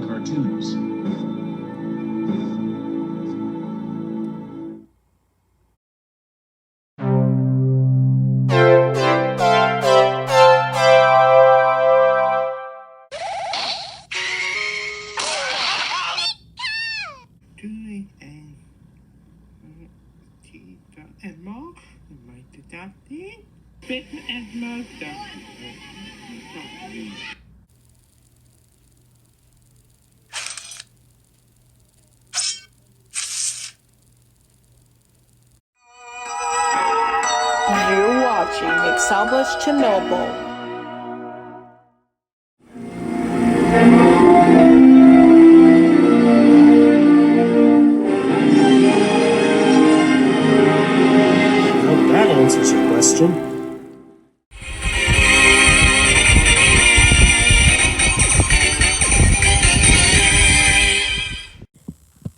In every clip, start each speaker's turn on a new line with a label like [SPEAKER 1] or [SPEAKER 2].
[SPEAKER 1] Cartoons.
[SPEAKER 2] And more, might adopt it, fit and more
[SPEAKER 3] You're watching Established Chernobyl.
[SPEAKER 4] That answers your question.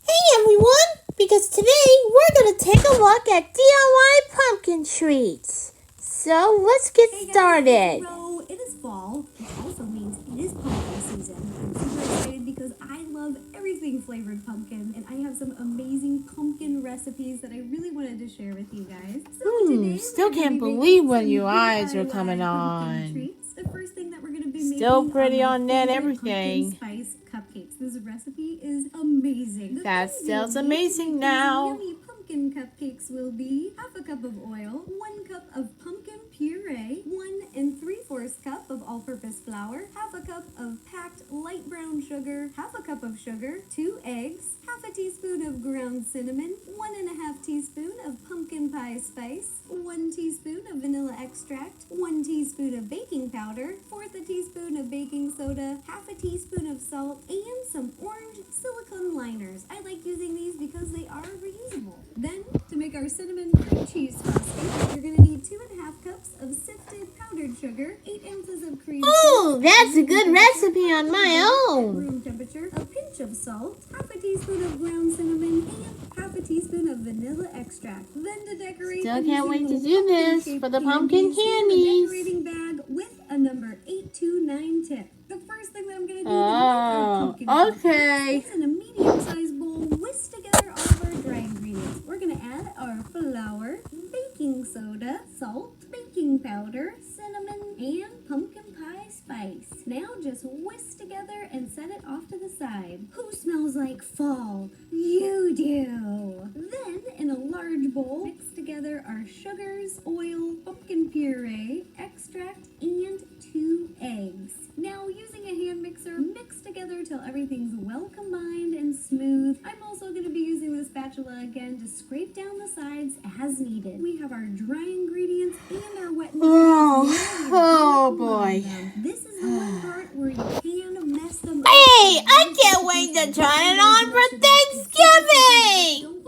[SPEAKER 5] Hey everyone! Because today we're going to take a look at DIY pumpkin treats. So let's get started.
[SPEAKER 6] So it is fall, which also means it is pumpkin season. I'm super excited because I love everything flavored pumpkin, and I have some amazing pumpkin recipes that I really wanted to share with you guys. So today,
[SPEAKER 3] Still can't believe when your eyes are coming on.
[SPEAKER 6] Treats. The first thing that we're going to be
[SPEAKER 3] Still
[SPEAKER 6] making
[SPEAKER 3] pretty
[SPEAKER 6] are
[SPEAKER 3] on net everything.
[SPEAKER 6] pumpkin spice cupcakes. This recipe is amazing.
[SPEAKER 3] That sounds amazing now.
[SPEAKER 6] Yummy pumpkin cupcakes will be half a cup of oil, 1 cup of pumpkin puree, 1 3/4 cup of all-purpose flour, half a cup of packed light brown sugar, half a cup of sugar, 2 eggs, half a teaspoon of ground cinnamon, 1½ teaspoon of pumpkin pie spice, 1 teaspoon of vanilla extract, 1 teaspoon of baking powder, 1/4 teaspoon of baking soda, half a teaspoon of salt, and some orange silicone liners. I like using these because they are reusable. Then, to make our cinnamon cream cheese frosting, you're going to need 2½ cups of sifted powdered sugar, 8 ounces of cream
[SPEAKER 5] Ooh, that's a good recipe on my own.
[SPEAKER 6] room temperature, a pinch of salt, half a teaspoon of ground cinnamon, and half a teaspoon of vanilla extract. Then to decorate,
[SPEAKER 5] Still can't wait to do this for the pumpkin candies.
[SPEAKER 6] decorating bag with a number 829 tip. The first thing that I'm going to do
[SPEAKER 5] Oh,
[SPEAKER 6] to make our pumpkin
[SPEAKER 5] okay.
[SPEAKER 6] is in a medium-sized bowl, whisk together all of our dry ingredients. We're going to add our flour, baking soda, salt, baking powder, cinnamon, and pumpkin pie spice. Now just whisk together and set it off to the side. Who smells like fall? You do! Then, in a large bowl, mix together our sugars, oil, pumpkin puree, extract, and 2 eggs. Now, using a hand mixer, mix together till everything's well combined and smooth. I'm also going to be using the spatula again to scrape down the sides as needed. We have our dry ingredients and our wet ingredients.
[SPEAKER 5] Oh boy.
[SPEAKER 6] This is the one part where you can mess them up.
[SPEAKER 5] Hey, I can't wait to try it on for Thanksgiving!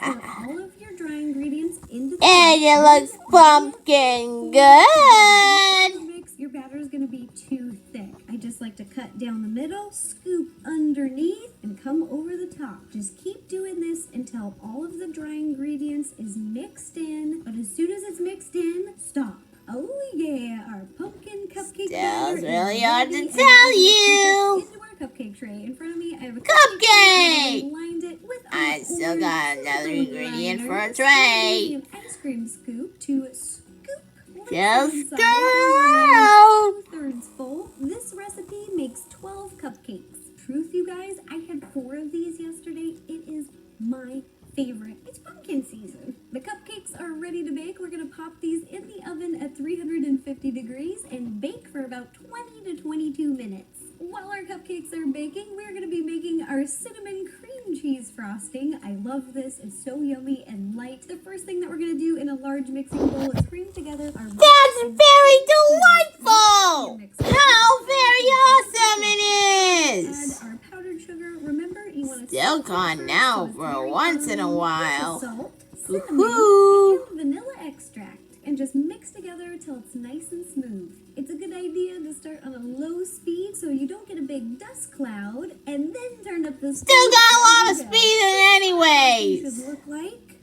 [SPEAKER 6] Pour all of your dry ingredients into the
[SPEAKER 5] And it looks pumpkin good.
[SPEAKER 6] mix. Your batter is going to be too thick. I just like to cut down the middle, scoop underneath, and come over the top. Just keep doing this until all of the dry ingredients is mixed in. But as soon as it's mixed in, stop. Oh yeah, our pumpkin cupcake batter is
[SPEAKER 5] really hard to
[SPEAKER 6] ready, and
[SPEAKER 5] tell you.
[SPEAKER 6] into our cupcake tray. In front of me, I have a
[SPEAKER 5] Cupcake!
[SPEAKER 6] and I lined it with
[SPEAKER 5] I
[SPEAKER 6] our
[SPEAKER 5] still
[SPEAKER 6] orange
[SPEAKER 5] got another
[SPEAKER 6] silicone
[SPEAKER 5] ingredient for a
[SPEAKER 6] liners,
[SPEAKER 5] tray.
[SPEAKER 6] an ice cream scoop to scoop
[SPEAKER 5] Just
[SPEAKER 6] inside
[SPEAKER 5] go.
[SPEAKER 6] 2/3 full. This recipe makes 12 cupcakes. Truth, you guys, I had 4 of these yesterday. It is my favorite. It's pumpkin season. The cupcakes are ready to bake. We're going to pop these in the oven at 350 degrees and bake for about 20 to 22 minutes. While our cupcakes are baking, we're going to be making our cinnamon cream cheese frosting. I love this. It's so yummy and light. The first thing that we're going to do in a large mixing bowl is cream together our
[SPEAKER 5] That's very delightful. How very awesome it
[SPEAKER 6] add
[SPEAKER 5] is.
[SPEAKER 6] our powdered sugar. Remember, you want to
[SPEAKER 5] Still gone now for once in a while.
[SPEAKER 6] Salt, cinnamon,
[SPEAKER 5] Woohoo.
[SPEAKER 6] and vanilla extract, and just mix together till it's nice and smooth. It's a good idea to start on a low speed so you don't get a big dust cloud, and then turn up the speed.
[SPEAKER 5] Still got a lot of
[SPEAKER 6] as you go.
[SPEAKER 5] speed in it
[SPEAKER 6] It
[SPEAKER 5] anyways.
[SPEAKER 6] should look like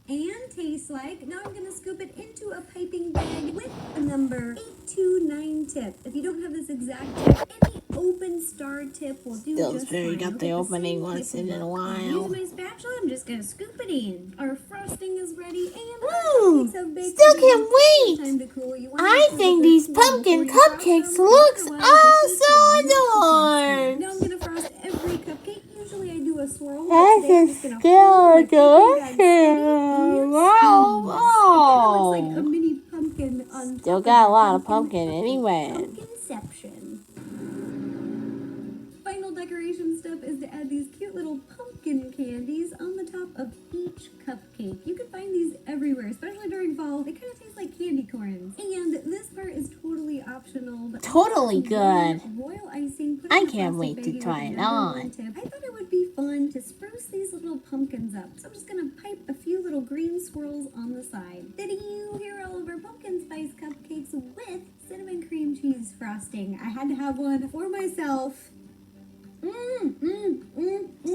[SPEAKER 6] and taste like. Now I'm going to scoop it into a piping bag with a number 829 tip. If you don't have this exact tip, any open star tip will do just fine.
[SPEAKER 3] got the opening once in a while.
[SPEAKER 6] Using my spatula, I'm just going to scoop it in. Our frosting is ready and
[SPEAKER 5] Still can't wait.
[SPEAKER 6] time to cool. You want
[SPEAKER 5] I
[SPEAKER 6] to
[SPEAKER 5] think
[SPEAKER 6] cool
[SPEAKER 5] these
[SPEAKER 6] before
[SPEAKER 5] pumpkin
[SPEAKER 6] you frost
[SPEAKER 5] cupcakes
[SPEAKER 6] them,
[SPEAKER 5] looks
[SPEAKER 6] otherwise
[SPEAKER 5] oh
[SPEAKER 6] the cake
[SPEAKER 5] so
[SPEAKER 6] will melt the frosting. Now I'm going to frost every cupcake. Usually I do a swirl. but
[SPEAKER 5] That's
[SPEAKER 6] today I'm
[SPEAKER 5] a
[SPEAKER 6] just gonna hold my
[SPEAKER 5] skeleton.
[SPEAKER 6] piping bag steady and
[SPEAKER 5] Wow.
[SPEAKER 6] It looks like a mini pumpkin on
[SPEAKER 3] Still
[SPEAKER 6] top
[SPEAKER 3] got
[SPEAKER 6] of
[SPEAKER 3] a lot of
[SPEAKER 6] the
[SPEAKER 3] pumpkin anyway.
[SPEAKER 6] Pumpkinception. Final decoration step is to add these cute little pumpkin candies on the top of each cupcake. You can find these everywhere, especially during fall. They kind of taste like candy corns. And this part is totally optional. But
[SPEAKER 3] Totally good.
[SPEAKER 6] royal icing. Put
[SPEAKER 3] I
[SPEAKER 6] on a
[SPEAKER 3] can't
[SPEAKER 6] plastic
[SPEAKER 3] wait to
[SPEAKER 6] baggie
[SPEAKER 3] try
[SPEAKER 6] with
[SPEAKER 3] it
[SPEAKER 6] a number
[SPEAKER 3] on.
[SPEAKER 6] one tip. I thought it would be fun to spruce these little pumpkins up. So I'm just gonna pipe a few little green swirls on the side. Ta-da! Here are all of our pumpkin spice cupcakes with cinnamon cream cheese frosting. I had to have one for myself.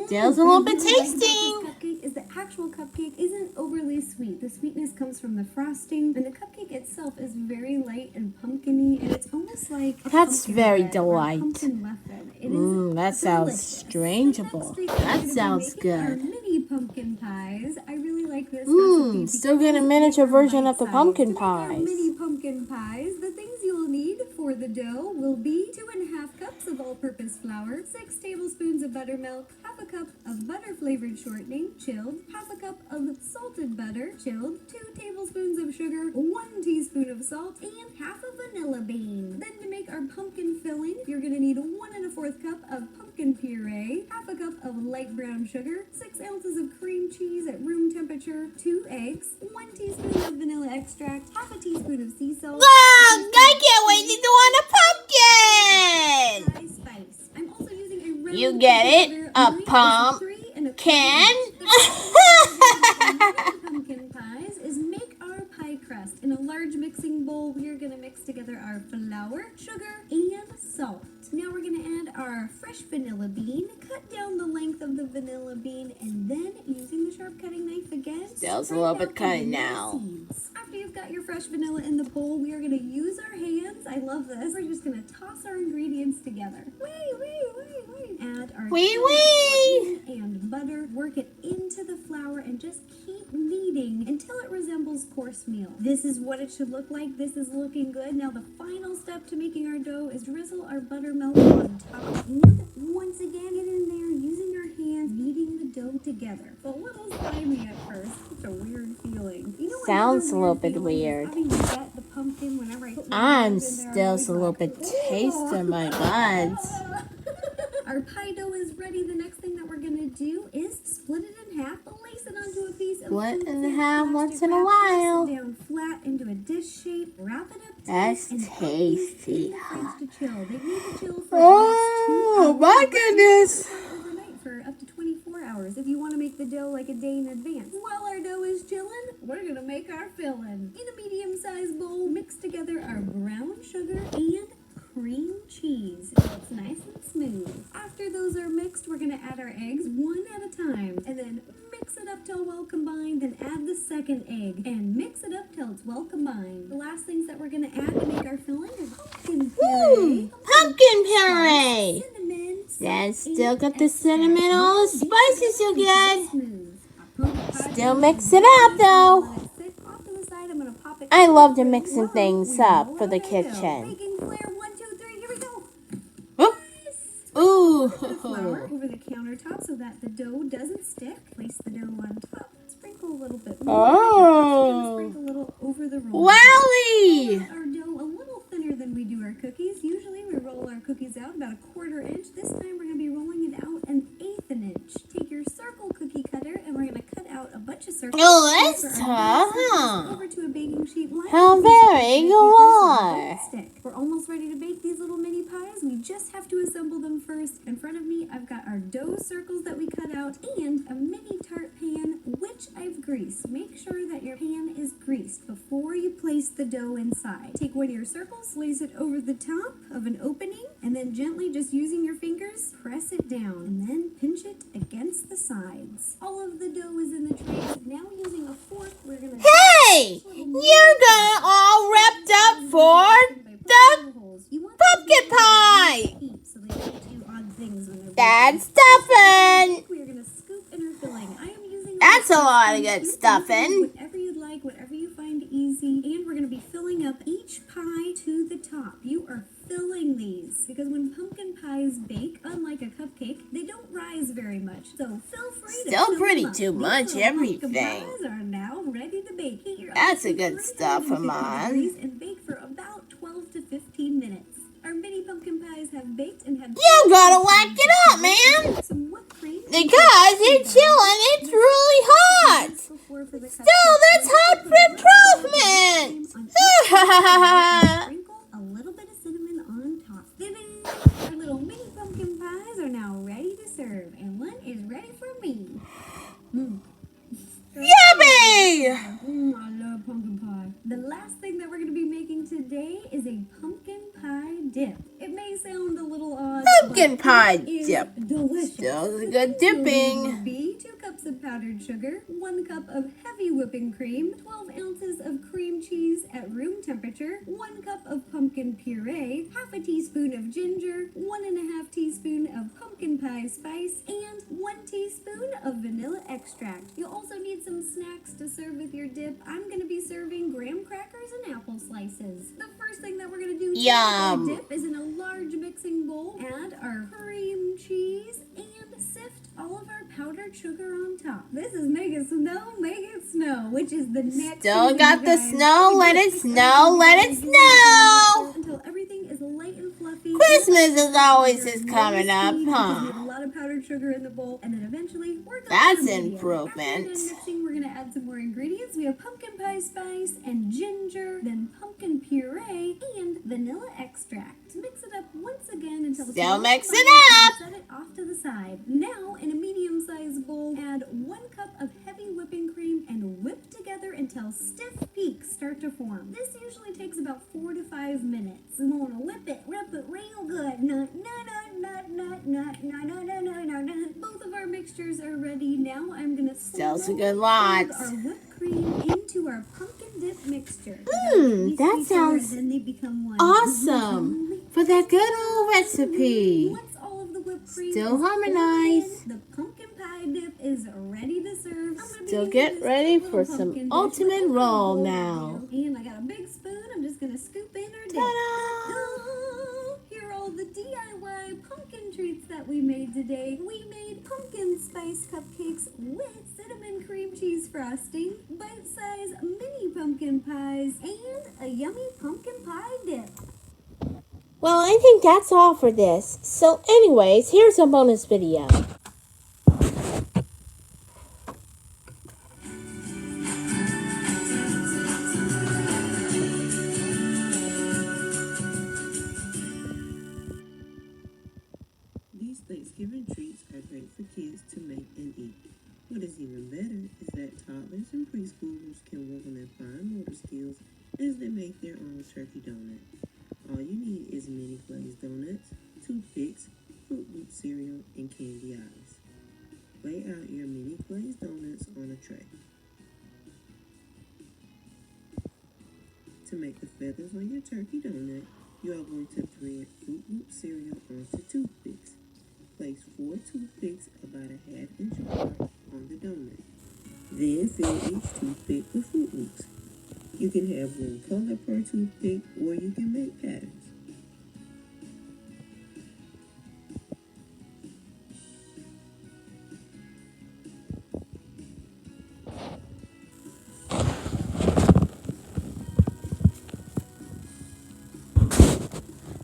[SPEAKER 3] Still's a little bit
[SPEAKER 6] What I really like about
[SPEAKER 3] tasting.
[SPEAKER 6] this cupcake is the actual cupcake isn't overly sweet. The sweetness comes from the frosting, and the cupcake itself is very light and pumpkiny, and it's almost like a
[SPEAKER 3] That's
[SPEAKER 6] pumpkin
[SPEAKER 3] very
[SPEAKER 6] bread or
[SPEAKER 3] delight.
[SPEAKER 6] pumpkin muffin. It is
[SPEAKER 3] That sounds
[SPEAKER 6] delicious.
[SPEAKER 3] strangeable.
[SPEAKER 6] Next week, we're
[SPEAKER 3] That
[SPEAKER 6] gonna be
[SPEAKER 3] sounds
[SPEAKER 6] making our
[SPEAKER 3] good.
[SPEAKER 6] mini pumpkin pies. I really like this recipe.
[SPEAKER 3] Still get a
[SPEAKER 6] because
[SPEAKER 3] miniature
[SPEAKER 6] they're
[SPEAKER 3] version of the
[SPEAKER 6] bite-sized.
[SPEAKER 3] pumpkin
[SPEAKER 6] To make our
[SPEAKER 3] pies.
[SPEAKER 6] mini pumpkin pies, the things you'll need for the dough will be 2½ cups of all-purpose flour, 6 tablespoons of buttermilk, half a cup of butter-flavored shortening, chilled, half a cup of salted butter, chilled, 2 tablespoons of sugar, 1 teaspoon of salt, and half a vanilla bean. Then to make our pumpkin filling, you're going to need 1¼ cup of pumpkin puree, half a cup of light brown sugar, 6 ounces of cream cheese at room temperature, 2 eggs, 1 teaspoon of vanilla extract, half a teaspoon of sea salt.
[SPEAKER 5] I can't wait to do on a pumpkin.
[SPEAKER 6] Thai spice. I'm also using a round
[SPEAKER 3] You get it?
[SPEAKER 6] butter,
[SPEAKER 3] A
[SPEAKER 6] mine is
[SPEAKER 3] pumpkin.
[SPEAKER 6] 3 1/4 pumpkin pies is make our pie crust. In a large mixing bowl, we are going to mix together our flour, sugar, and salt. Now we're going to add our fresh vanilla bean, cut down the length of the vanilla bean, and then using the sharp cutting knife again,
[SPEAKER 3] Still's a
[SPEAKER 6] spread
[SPEAKER 3] little
[SPEAKER 6] out
[SPEAKER 3] bit
[SPEAKER 6] the
[SPEAKER 3] cutting
[SPEAKER 6] vanilla
[SPEAKER 3] now.
[SPEAKER 6] seeds. After you've got your fresh vanilla in the bowl, we are going to use our hands. I love this. We're just going to toss our ingredients together. Add our
[SPEAKER 3] Wee,
[SPEAKER 6] sugar,
[SPEAKER 3] wee.
[SPEAKER 6] shortening, and butter. Work it into the flour and just keep kneading until it resembles coarse meal. This is what it should look like. This is looking good. Now the final step to making our dough is drizzle our buttermilk on top. And once again, get in there using our hands, kneading the dough together. It's a little slimy at first. Such a weird feeling. You know what
[SPEAKER 3] Sounds
[SPEAKER 6] another
[SPEAKER 3] a little bit
[SPEAKER 6] feeling is?
[SPEAKER 3] weird.
[SPEAKER 6] Having to get the pumpkin whenever I put my
[SPEAKER 3] I'm
[SPEAKER 6] hands in there,
[SPEAKER 3] still
[SPEAKER 6] always
[SPEAKER 3] a little
[SPEAKER 6] like,
[SPEAKER 3] bit taste in my buds.
[SPEAKER 6] Our pie dough is ready. The next thing that we're going to do is split it in half, place it onto a piece of
[SPEAKER 3] Split
[SPEAKER 6] food
[SPEAKER 3] in
[SPEAKER 6] safe
[SPEAKER 3] half
[SPEAKER 6] plastic
[SPEAKER 3] once in a
[SPEAKER 6] wrap,
[SPEAKER 3] while.
[SPEAKER 6] Press it down flat into a dish shape, wrap it up tight,
[SPEAKER 3] That's
[SPEAKER 6] and put these
[SPEAKER 3] tasty,
[SPEAKER 6] in the
[SPEAKER 3] huh?
[SPEAKER 6] fridge to chill. They need to chill for
[SPEAKER 3] Oh,
[SPEAKER 6] at
[SPEAKER 3] my
[SPEAKER 6] least 2 hours.
[SPEAKER 3] goodness.
[SPEAKER 6] Overnight for up to 24 hours if you want to make the dough like a day in advance. While our dough is chilling, we're going to make our filling. In a medium-sized bowl, mix together our brown sugar and cream cheese so it's nice and smooth. After those are mixed, we're going to add our eggs one at a time and then mix it up till well combined, then add the second egg and mix it up till it's well combined. The last things that we're going to add to make our filling is pumpkin puree,
[SPEAKER 5] Pumpkin puree.
[SPEAKER 6] cinnamon,
[SPEAKER 3] Then
[SPEAKER 6] salt,
[SPEAKER 3] still
[SPEAKER 6] and
[SPEAKER 3] got the
[SPEAKER 6] extract.
[SPEAKER 3] cinnamon, all the
[SPEAKER 6] These
[SPEAKER 3] spices you get.
[SPEAKER 6] smooth. Our pumpkin pie
[SPEAKER 3] Still
[SPEAKER 6] is
[SPEAKER 3] mix it up though.
[SPEAKER 6] let it sit off to the side. I'm gonna pop it
[SPEAKER 3] I
[SPEAKER 6] in
[SPEAKER 3] love
[SPEAKER 6] the
[SPEAKER 3] to
[SPEAKER 6] fridge.
[SPEAKER 3] mixing
[SPEAKER 6] Whoa,
[SPEAKER 3] things
[SPEAKER 6] we
[SPEAKER 3] up
[SPEAKER 6] roll
[SPEAKER 3] for the
[SPEAKER 6] out our dough.
[SPEAKER 3] kitchen.
[SPEAKER 6] Baking flare, 1, 2, 3, here we go.
[SPEAKER 3] Whoop. Ooh.
[SPEAKER 6] Flour over the countertop so that the dough doesn't stick. Place the dough on top. Sprinkle a little bit more.
[SPEAKER 3] Oh.
[SPEAKER 6] Sprinkle a little over the roll.
[SPEAKER 3] Wowie.
[SPEAKER 6] Our dough a little thinner than we do our cookies. Usually we roll our cookies out about 1/4 inch. This time we're going to be rolling it out 1/8 inch. Take your circle cookie cutter and we're going to cut out a bunch of circles.
[SPEAKER 3] Oh, that's
[SPEAKER 6] Transfer our
[SPEAKER 3] tough,
[SPEAKER 6] circles
[SPEAKER 3] huh?
[SPEAKER 6] over to a baking sheet. Line
[SPEAKER 3] How
[SPEAKER 6] the pieces
[SPEAKER 3] very
[SPEAKER 6] of
[SPEAKER 3] you
[SPEAKER 6] paper so they
[SPEAKER 3] are.
[SPEAKER 6] don't stick. We're almost ready to bake these little mini pies. We just have to assemble them first. In front of me, I've got our dough circles that we cut out and a mini tart pan, which I've grease. Make sure that your pan is greased before you place the dough inside. Take one of your circles, place it over the top of an opening, and then gently, just using your fingers, press it down, and then pinch it against the sides. All of the dough is in the trays. Now using a fork, we're gonna...
[SPEAKER 5] Hey! You're gonna all wrapped up for the pumpkin pie!
[SPEAKER 6] So they don't do odd things when they're
[SPEAKER 5] That's stuffing!
[SPEAKER 6] We're gonna scoop in our filling. I am using...
[SPEAKER 5] That's a lot of good stuffing.
[SPEAKER 6] Whatever you'd like, whatever you find easy. And we're gonna be filling up each pie to the top. You are filling these because when pumpkin pies bake, unlike a cupcake, they don't rise very much. So feel free to
[SPEAKER 5] Still
[SPEAKER 6] fill
[SPEAKER 5] pretty
[SPEAKER 6] them up.
[SPEAKER 5] too
[SPEAKER 6] These
[SPEAKER 5] much
[SPEAKER 6] little
[SPEAKER 5] everything.
[SPEAKER 6] Pumpkin pies are now ready to bake. Heat your
[SPEAKER 5] That's a
[SPEAKER 6] oven
[SPEAKER 5] good
[SPEAKER 6] to
[SPEAKER 5] stuff,
[SPEAKER 6] 350
[SPEAKER 5] Amon.
[SPEAKER 6] degrees and bake for about 12 to 15 minutes. Our mini pumpkin pies have baked and have...
[SPEAKER 5] You gotta whack it up, man!
[SPEAKER 6] Some whipped cream.
[SPEAKER 5] Because it's chilling, it's really hot! Still, that's hot for improvement!
[SPEAKER 6] Sprinkle a little bit of cinnamon on top. Our little mini pumpkin pies are now ready to serve, and one is ready for me.
[SPEAKER 5] Yummy!
[SPEAKER 6] I love pumpkin pie. The last thing that we're going to be making today is a pumpkin pie dip. It may sound a little odd,
[SPEAKER 5] Pumpkin
[SPEAKER 6] but
[SPEAKER 5] pie
[SPEAKER 6] it is
[SPEAKER 5] dip.
[SPEAKER 6] delicious.
[SPEAKER 5] Still a good dipping.
[SPEAKER 6] Be 2 cups of powdered sugar, 1 cup of heavy whipping cream, 12 ounces of cream cheese at room temperature, 1 cup of pumpkin puree, half a teaspoon of ginger, 1.5 teaspoon of pumpkin pie spice, and 1 teaspoon of vanilla extract. You'll also need some snacks to serve with your dip. I'm going to be serving graham crackers and apple slices. The first thing that we're going to do
[SPEAKER 5] Yum.
[SPEAKER 6] with our dip is in a large mixing bowl, add our cream cheese, and sift all of our powdered sugar on top. This is make it snow, which is the next
[SPEAKER 5] Still
[SPEAKER 6] thing,
[SPEAKER 5] got
[SPEAKER 6] you
[SPEAKER 5] the
[SPEAKER 6] guys.
[SPEAKER 5] snow, let it snow, let it snow!
[SPEAKER 6] Until everything is light and fluffy.
[SPEAKER 5] Christmas is always just coming up,
[SPEAKER 6] We have
[SPEAKER 5] huh?
[SPEAKER 6] a lot of powdered sugar in the bowl, and then eventually we're going
[SPEAKER 5] That's
[SPEAKER 6] to
[SPEAKER 5] improvement.
[SPEAKER 6] After done mixing, we're going to add some more ingredients. We have pumpkin pie spice and ginger, then pumpkin puree and vanilla extract. Mix it up once again until it's
[SPEAKER 5] Still
[SPEAKER 6] nice
[SPEAKER 5] mix
[SPEAKER 6] and
[SPEAKER 5] it
[SPEAKER 6] light,
[SPEAKER 5] up.
[SPEAKER 6] and set it off to the side. Now, in a medium-sized bowl, add 1 cup of heavy whipping cream and whip together until stiff peaks start to form. This usually takes about 4 to 5 minutes. We want to whip it real good. Both of our mixtures are ready. Now I'm gonna
[SPEAKER 5] Still a good lot.
[SPEAKER 6] our whipped cream into our pumpkin dip mixture.
[SPEAKER 5] That sounds
[SPEAKER 6] Then they become one.
[SPEAKER 5] awesome. For that good old recipe.
[SPEAKER 6] Once all of the whipped cream
[SPEAKER 5] Still
[SPEAKER 6] is
[SPEAKER 5] harmonized.
[SPEAKER 6] poured in, the pumpkin pie dip is ready to serve. I'm gonna be
[SPEAKER 5] Still
[SPEAKER 6] using
[SPEAKER 5] get
[SPEAKER 6] this
[SPEAKER 5] ready
[SPEAKER 6] little
[SPEAKER 5] for some
[SPEAKER 6] pumpkin dish
[SPEAKER 5] ultimate
[SPEAKER 6] with a
[SPEAKER 5] roll
[SPEAKER 6] bowl
[SPEAKER 5] now.
[SPEAKER 6] here. And I got a big spoon. I'm just gonna scoop in our dip.
[SPEAKER 5] Ta-da!
[SPEAKER 6] Oh, here are all the DIY pumpkin treats that we made today. We made pumpkin spice cupcakes with cinnamon cream cheese frosting, bite-sized mini pumpkin pies, and a yummy pumpkin pie dip.
[SPEAKER 5] Well, I think that's all for this. So anyways, here's a bonus video.
[SPEAKER 1] These Thanksgiving treats are great for kids to make and eat. What is even better is that toddlers and preschoolers can work on their fine motor skills as they make their own turkey donut. All you need is mini glazed donuts, toothpicks, Fruit Loop cereal, and candy eyes. Lay out your mini glazed donuts on a tray. To make the feathers on your turkey donut, you are going to thread Fruit Loop cereal onto toothpicks. Place 4 toothpicks about a ½ inch apart on the donut. Then fill each toothpick with Fruit Loops. You can have one color per toothpick, or you can make patterns.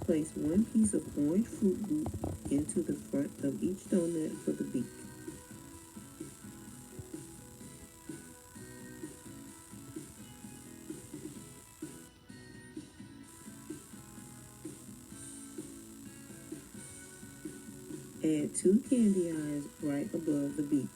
[SPEAKER 1] Place 1 piece of orange Fruit Loop into the front of each donut for the beak. Add 2 candy eyes right above the beak.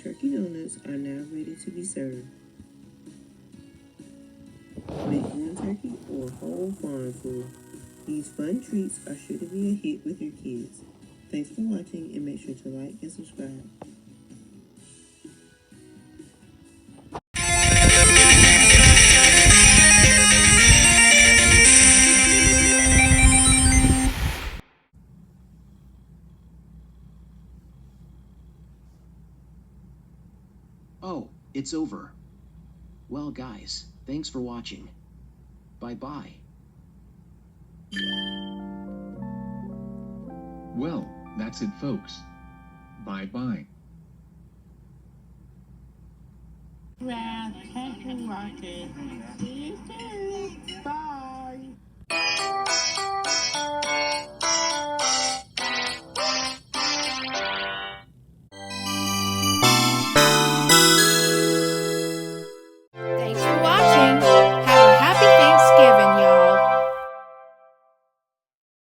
[SPEAKER 1] turkey donuts are now ready to be served. Make one turkey or a whole farm full. These fun treats are sure to be a hit with your kids. Thanks for watching and make sure to like and subscribe.
[SPEAKER 7] Oh, it's over. Well, guys, thanks for watching. Bye-bye.
[SPEAKER 8] Well, that's it, folks. Bye-bye.
[SPEAKER 2] Well, thanks for watching. See you soon.